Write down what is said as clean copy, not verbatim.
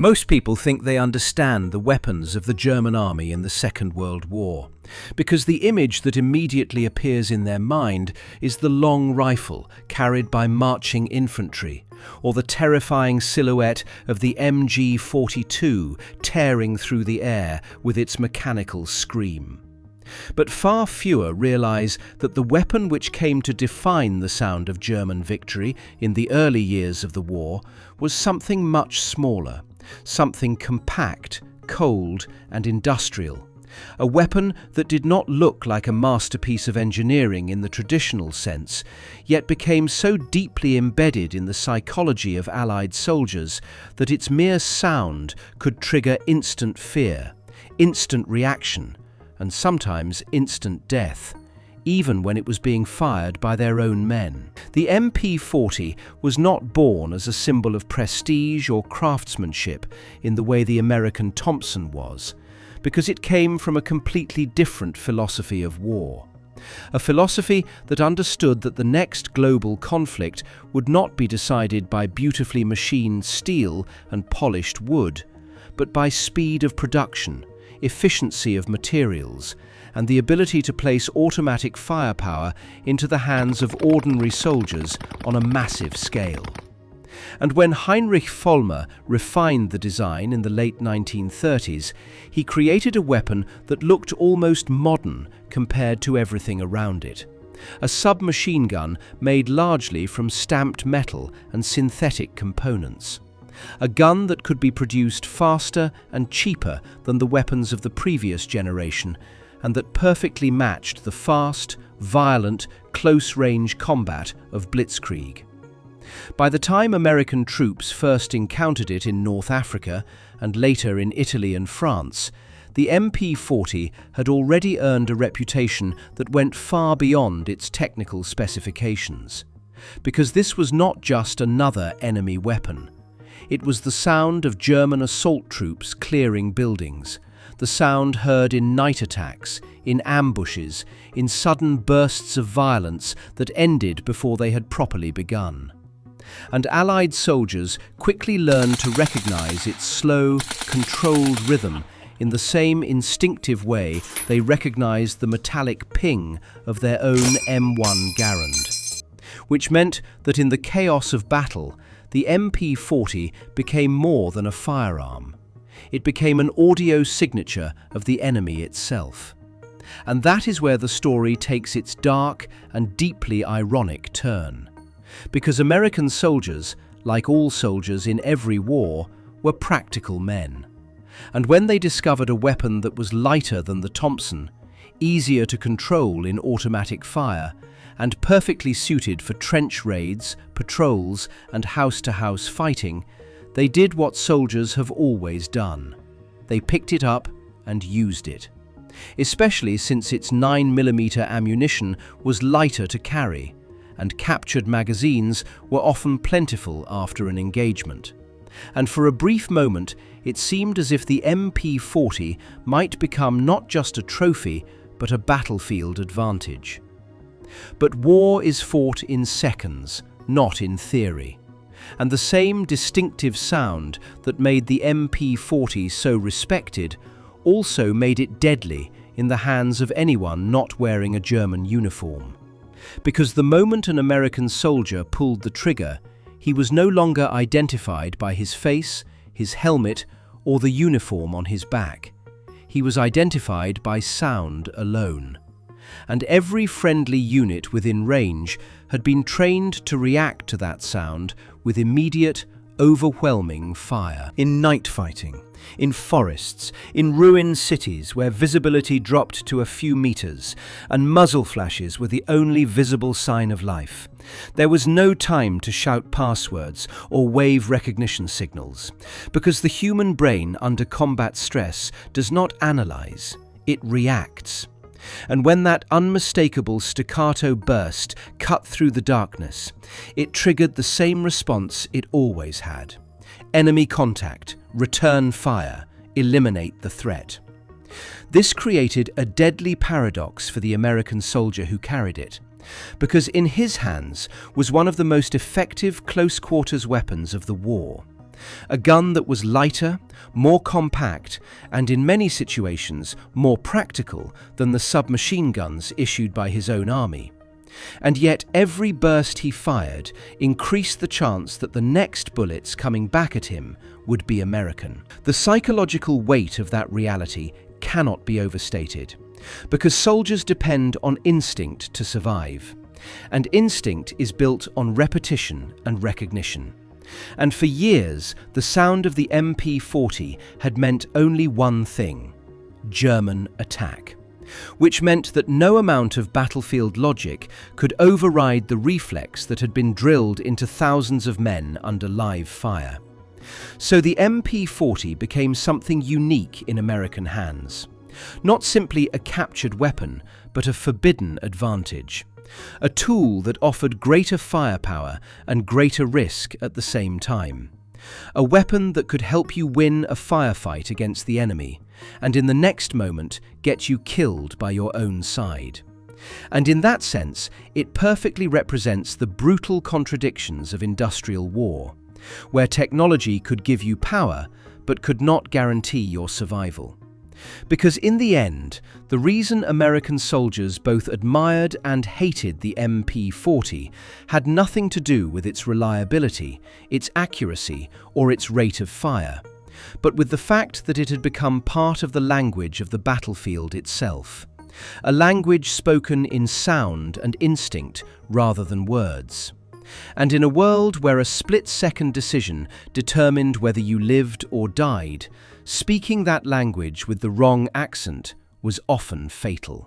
Most people think they understand the weapons of the German army in the Second World War, because the image that immediately appears in their mind is the long rifle carried by marching infantry, or the terrifying silhouette of the MP40 tearing through the air with its mechanical scream. But far fewer realize that the weapon which came to define the sound of German victory in the early years of the war was something much smaller, something compact, cold and industrial. A weapon that did not look like a masterpiece of engineering in the traditional sense, yet became so deeply embedded in the psychology of Allied soldiers that its mere sound could trigger instant fear, instant reaction, and sometimes instant death, even when it was being fired by their own men. The MP40 was not born as a symbol of prestige or craftsmanship in the way the American Thompson was, because it came from a completely different philosophy of war. A philosophy that understood that the next global conflict would not be decided by beautifully machined steel and polished wood, but by speed of production, efficiency of materials, and the ability to place automatic firepower into the hands of ordinary soldiers on a massive scale. And when Heinrich Vollmer refined the design in the late 1930s, he created a weapon that looked almost modern compared to everything around it. A submachine gun made largely from stamped metal and synthetic components. A gun that could be produced faster and cheaper than the weapons of the previous generation, and that perfectly matched the fast, violent, close-range combat of Blitzkrieg. By the time American troops first encountered it in North Africa and later in Italy and France, the MP40 had already earned a reputation that went far beyond its technical specifications. Because this was not just another enemy weapon. It was the sound of German assault troops clearing buildings, the sound heard in night attacks, in ambushes, in sudden bursts of violence that ended before they had properly begun. And Allied soldiers quickly learned to recognize its slow, controlled rhythm in the same instinctive way they recognized the metallic ping of their own M1 Garand. Which meant that in the chaos of battle, the MP40 became more than a firearm. It became an audio signature of the enemy itself. And that is where the story takes its dark and deeply ironic turn. Because American soldiers, like all soldiers in every war, were practical men. And when they discovered a weapon that was lighter than the Thompson, easier to control in automatic fire, and perfectly suited for trench raids, patrols, and house-to-house fighting, they did what soldiers have always done. They picked it up and used it. Especially since its 9mm ammunition was lighter to carry, and captured magazines were often plentiful after an engagement. And for a brief moment, it seemed as if the MP40 might become not just a trophy, but a battlefield advantage. But war is fought in seconds, not in theory. And the same distinctive sound that made the MP40 so respected also made it deadly in the hands of anyone not wearing a German uniform. Because the moment an American soldier pulled the trigger, he was no longer identified by his face, his helmet, or the uniform on his back. He was identified by sound alone. And every friendly unit within range had been trained to react to that sound with immediate, overwhelming fire. In night fighting, in forests, in ruined cities where visibility dropped to a few meters, and muzzle flashes were the only visible sign of life, there was no time to shout passwords or wave recognition signals, because the human brain under combat stress does not analyze, it reacts. And when that unmistakable staccato burst cut through the darkness, it triggered the same response it always had. Enemy contact, return fire, eliminate the threat. This created a deadly paradox for the American soldier who carried it, because in his hands was one of the most effective close-quarters weapons of the war, A gun that was lighter, more compact, and in many situations more practical than the submachine guns issued by his own army. And yet every burst he fired increased the chance that the next bullets coming back at him would be American. The psychological weight of that reality cannot be overstated, because soldiers depend on instinct to survive, and instinct is built on repetition and recognition. And for years, the sound of the MP40 had meant only one thing: German attack, which meant that no amount of battlefield logic could override the reflex that had been drilled into thousands of men under live fire. So the MP40 became something unique in American hands. Not simply a captured weapon, but a forbidden advantage. A tool that offered greater firepower and greater risk at the same time. A weapon that could help you win a firefight against the enemy, and in the next moment get you killed by your own side. And in that sense, it perfectly represents the brutal contradictions of industrial war, where technology could give you power, but could not guarantee your survival. Because in the end, the reason American soldiers both admired and hated the MP40 had nothing to do with its reliability, its accuracy, or its rate of fire, but with the fact that it had become part of the language of the battlefield itself. A language spoken in sound and instinct rather than words. And in a world where a split-second decision determined whether you lived or died, speaking that language with the wrong accent was often fatal.